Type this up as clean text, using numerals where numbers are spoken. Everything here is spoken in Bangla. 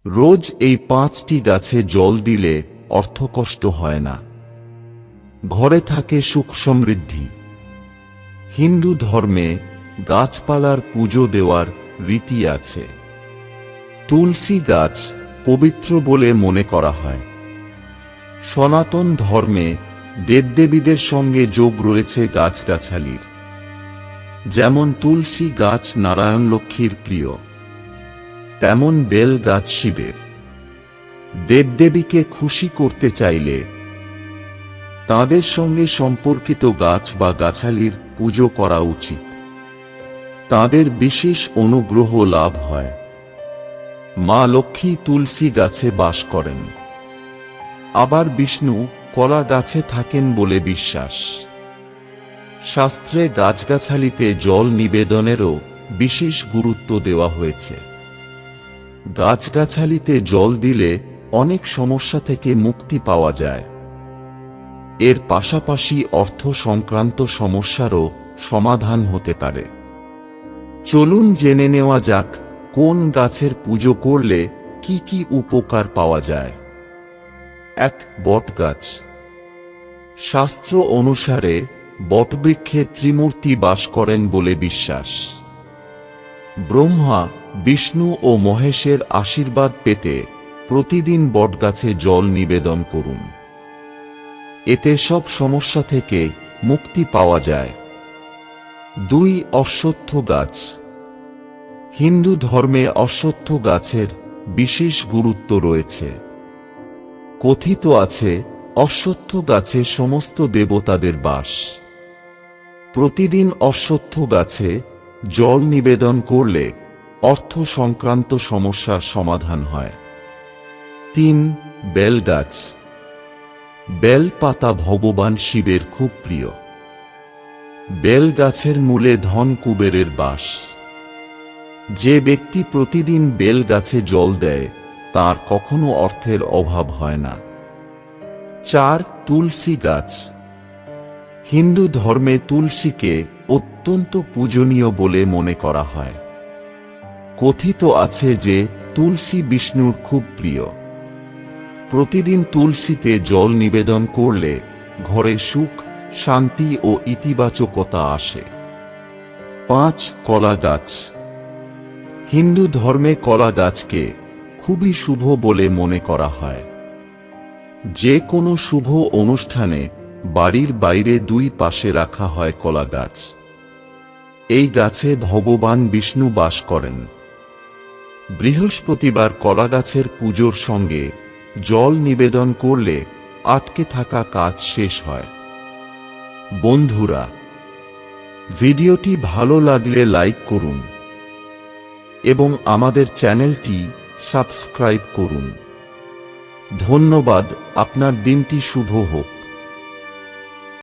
রোজ এই 5টি গাছে জল দিলে অর্থকষ্ট হয় না, ঘরে থাকে সুখ সমৃদ্ধি। হিন্দু ধর্মে গাছপালার পুজো দেওয়ার রীতি আছে। তুলসী গাছ পবিত্র বলে মনে করা হয়। সনাতন ধর্মে দেবদেবীদের সঙ্গে যোগ রয়েছে গাছগাছালির। যেমন তুলসী গাছ নারায়ণ লক্ষ্মীর প্রিয়, তেমন বেল গাছ শিবের। দেবদেবীকে খুশি করতে চাইলে তাঁদের সঙ্গে সম্পর্কিত গাছ বা গাছালির পুজো করা উচিত। তাঁদের বিশেষ অনুগ্রহ লাভ হয়। মা লক্ষ্মী তুলসী গাছে বাস করেন, আবার বিষ্ণু কলা গাছে থাকেন বলে বিশ্বাস। শাস্ত্রে গাছগাছালিতে জল নিবেদনেরও বিশেষ গুরুত্ব দেওয়া হয়েছে। গাছগাছালিতে জল দিলে অনেক সমস্যা থেকে মুক্তি পাওয়া যায়। এর পাশাপাশি অর্থ সংক্রান্ত সমস্যারও সমাধান হতে পারে। চলুন জেনে নেওয়া যাক কোন গাছের পুজো করলে কি কি উপকার পাওয়া যায়। 1. বটগাছ। শাস্ত্র অনুসারে বটবৃক্ষে ত্রিমূর্তি বাস করেন বলে বিশ্বাস। ব্রহ্মা, বিষ্ণু ও মহেশের আশীর্বাদ পেতে প্রতিদিন বটগাছে জল নিবেদন করুন। এতে সব সমস্যা থেকে মুক্তি পাওয়া যায়। 2. অশ্বত্থ গাছ। হিন্দু ধর্মে অশ্বত্থ গাছের বিশেষ গুরুত্ব রয়েছে। কথিত আছে অশ্বত্থ গাছে সমস্ত দেবতাদের বাস। প্রতিদিন অশ্বত্থ গাছে জল নিবেদন করলে অর্থ সংক্রান্ত সমস্যার সমাধান হয়। 3. বেল গাছ। বেল পাতা ভগবান শিবের খুব প্রিয়। বেল গাছের মূলে ধন কুবেরের বাস। যে ব্যক্তি প্রতিদিন বেল গাছে জল দেয় তার কখনো অর্থের অভাব হয় না। 4. তুলসী গাছ। হিন্দু ধর্মে তুলসীকে অত্যন্ত পূজনীয় বলে মনে করা হয়। কথিত আছে যে তুলসী বিষ্ণুর খুব প্রিয়। প্রতিদিন তুলসীতে জল নিবেদন করলে ঘরে সুখ, শান্তি ও ইতিবাচকতা আসে। 5. কলা গাছ। হিন্দু ধর্মে কলা গাছকে খুবই শুভ বলে মনে করা হয়। যে কোনো শুভ অনুষ্ঠানে বাড়ির বাইরে 2 পাশে রাখা হয় কলা গাছ। এই গাছে ভগবান বিষ্ণু বাস করেন। বৃহস্পতিবার কলা গাছের পুজোর সঙ্গে জল নিবেদন করলে আটকে থাকা কাজ শেষ হয়। বন্ধুরা, ভিডিওটি ভালো লাগলে লাইক করুন এবং আমাদের চ্যানেলটি সাবস্ক্রাইব করুন। ধন্যবাদ। আপনার দিনটি শুভ হোক।